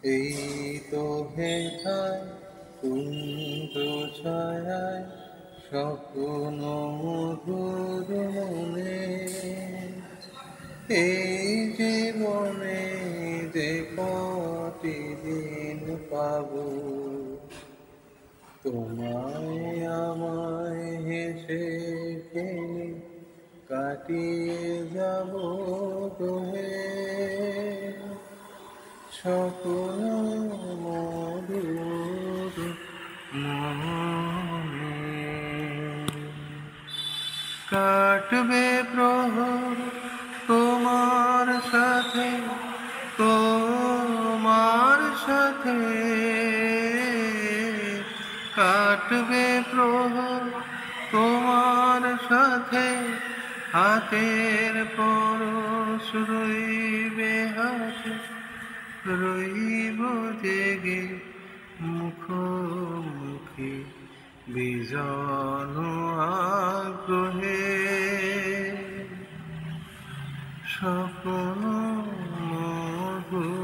এই তো হেথায় কুঞ্জ ছায়ায় স্বপ্ন মধুর মনে, এই জীবনে যে কটি দিন পাবো, তোমায় আমায় হেসে খেলে কাটিয়ে যাব তোহে স্বপ্ন মধুর মনে। কাটবে প্রহর তোমার সাথে, তোমার সাথে কাটবে প্রহর তোমার সাথে, হাতের পরশ রইবে হাতে, রইব জেগে মুখোমুখি বিজন আগ্রহে স্বপ্ন মধুর।